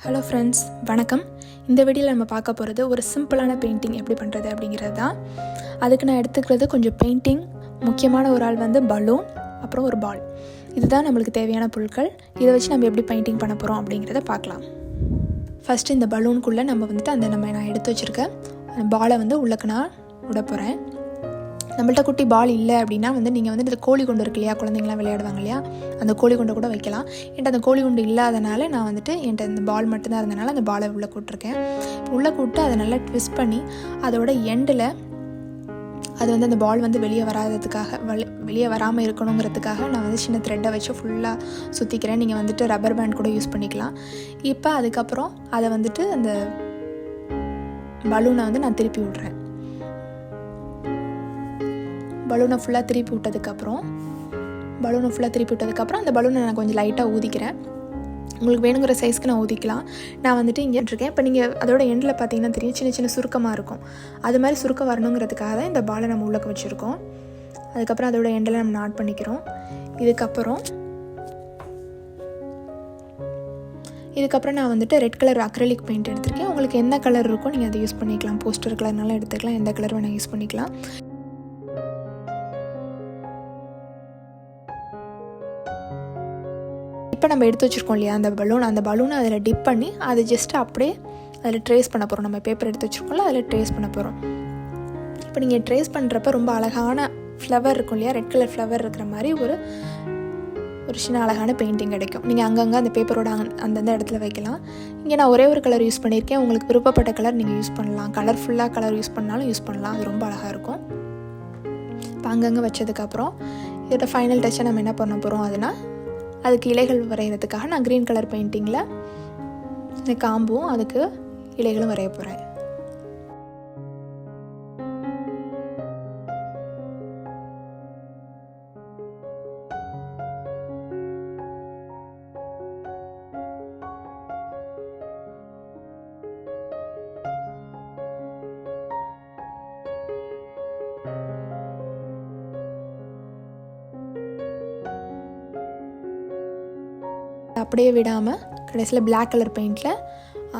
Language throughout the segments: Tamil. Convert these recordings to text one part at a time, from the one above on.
ஹலோ ஃப்ரெண்ட்ஸ், வணக்கம். இந்த வீடியோவில் நம்ம பார்க்க போகிறது ஒரு சிம்பிளான பெயிண்டிங் எப்படி பண்ணுறது அப்படிங்கிறது தான். அதுக்கு நான் எடுத்துக்கிறது கொஞ்சம் பெயிண்டிங், முக்கியமான ஒரு ஆள் வந்து பலூன், அப்புறம் ஒரு பால். இதுதான் நம்மளுக்கு தேவையான பொருட்கள். இதை வச்சு நம்ம எப்படி பெயிண்டிங் பண்ண போகிறோம் அப்படிங்கிறத பார்க்கலாம். ஃபஸ்ட்டு இந்த பலூனுக்குள்ளே நான் எடுத்து வச்சுருக்க பாலை உள்ளக்கு நான் விட போகிறேன். நம்மள்ட்ட குட்டி பால் இல்லை அப்படின்னா நீங்கள் இந்த கோழி குண்டு இருக்கு இல்லையா, குழந்தைங்களாம் விளையாடுவாங்க இல்லையா, அந்த கோழி குண்டை கூட வைக்கலாம். என்கிட்ட அந்த கோழி குண்டு இல்லாதனால நான் என்கிட்ட இந்த பால் மட்டும்தான் இருந்தனால அந்த பாலை உள்ளே கூட்டிருக்கேன். உள்ளே கூப்பிட்டு அதை நல்லா ட்விஸ்ட் பண்ணி அதோட எண்டில் அது அந்த பால் வெளியே வராததுக்காக வெளியே வராமல் இருக்கணுங்கிறதுக்காக நான் சின்ன த்ரெட்டை வச்சு ஃபுல்லாக சுற்றிக்கிறேன். நீங்கள் ரப்பர் பேண்ட் கூட யூஸ் பண்ணிக்கலாம். இப்போ அதுக்கப்புறம் அதை அந்த பலூனை நான் திருப்பி விட்றேன். பலூனை ஃபுல்லாக திருப்பி விட்டதுக்கப்புறம் அந்த பலூனை நான் கொஞ்சம் லைட்டாக ஊதிக்கிறேன். உங்களுக்கு வேணுங்கிற சைஸ்க்கு நான் ஊதிக்கலாம். நான் இங்கே இருக்கேன். இப்போ நீங்கள் அதோட எண்டில் பார்த்தீங்கன்னா தெரியும், சின்ன சின்ன சுருக்கமாக இருக்கும். அது மாதிரி சுருக்கம் வரணுங்கிறதுக்காக தான் இந்த பாலை நம்ம உள்ளக்க வச்சுருக்கோம். அதுக்கப்புறம் அதோட எண்டில் நம்ம நாட் பண்ணிக்கிறோம். இதுக்கப்புறம் நான் ரெட் கலர் அக்ரிலிக் பெயிண்ட் எடுத்திருக்கேன். உங்களுக்கு என்ன கலர் இருக்கோ நீங்கள் அதை யூஸ் பண்ணிக்கலாம். போஸ்டர் கலர்னாலும் எடுத்துக்கலாம், எந்த கலர் வேணால் யூஸ் பண்ணிக்கலாம். இப்போ நம்ம எடுத்து வச்சுருக்கோம் இல்லையா அந்த பலூனை அதில் டிப் பண்ணி அதை ஜஸ்ட்டு அப்படியே அதில் ட்ரேஸ் பண்ண போகிறோம். நம்ம பேப்பர் எடுத்து வச்சுருக்கோம்ல, அதில் ட்ரேஸ் பண்ண போகிறோம். இப்போ நீங்கள் ட்ரேஸ் பண்ணுறப்ப ரொம்ப அழகான ஃப்ளவர் இருக்கும் இல்லையா, ரெட் கலர் ஃப்ளவர் இருக்கிற மாதிரி ஒரு சின்ன அழகான பெயிண்டிங் கிடைக்கும். நீங்கள் அங்கங்கே அந்த பேப்பரோட அந்தந்த இடத்துல வைக்கலாம். இங்கே நான் ஒரே ஒரு கலர் யூஸ் பண்ணியிருக்கேன். உங்களுக்கு விருப்பப்பட்ட கலர் நீங்கள் யூஸ் பண்ணலாம். கலர்ஃபுல்லாக கலர் யூஸ் பண்ணாலும் யூஸ் பண்ணலாம். அது ரொம்ப அழகாக இருக்கும். இப்போ அங்கங்கே வச்சதுக்கப்புறம் இதோட ஃபைனல் டச்சை நம்ம என்ன பண்ண போகிறோம், அதுக்கு இலைகள் வரைகிறதுக்காக நான் க்ரீன் கலர் பெயிண்டிங்கில் இந்த காம்பும் அதுக்கு இலைகளும் வரைய போகிறேன். அப்படியே விடாமல் கடைசியில் பிளாக் கலர் பெயிண்டில்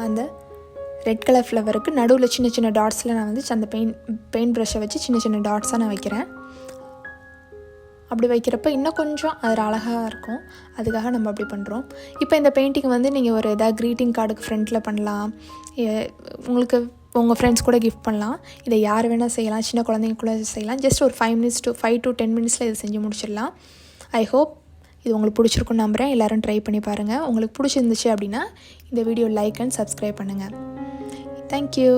அந்த ரெட் கலர் ஃப்ளவருக்கு நடுவில் சின்ன சின்ன டாட்ஸில் நான் அந்த பெயிண்ட் ப்ரஷ்ஷை வச்சு சின்ன சின்ன டாட்ஸாக நான் வைக்கிறேன். அப்படி வைக்கிறப்ப இன்னும் கொஞ்சம் அது அழகாக இருக்கும். அதுக்காக நம்ம அப்படி பண்ணுறோம். இப்போ இந்த பெயிண்டிங் நீங்கள் ஒரு ஏதாவது க்ரீட்டிங் கார்டுக்கு ஃப்ரண்ட்டில் பண்ணலாம், உங்களுக்கு உங்கள் ஃப்ரெண்ட்ஸ் கூட கிஃப்ட் பண்ணலாம். இதை யார் வேணால் செய்யலாம், சின்ன குழந்தைங்க கூட செய்யலாம். ஜஸ்ட் ஒரு 5 to 10 மினிட்ஸில் இதை செஞ்சு முடிச்சிடலாம். ஐ ஹோப் இது உங்களுக்கு பிடிச்சிருக்குன்னு நம்புகிறேன். எல்லோரும் ட்ரை பண்ணி பாருங்கள். உங்களுக்கு பிடிச்சிருந்துச்சு அப்படின்னா இந்த வீடியோ லைக் அண்ட் சப்ஸ்கிரைப் பண்ணுங்கள். தேங்க்யூ.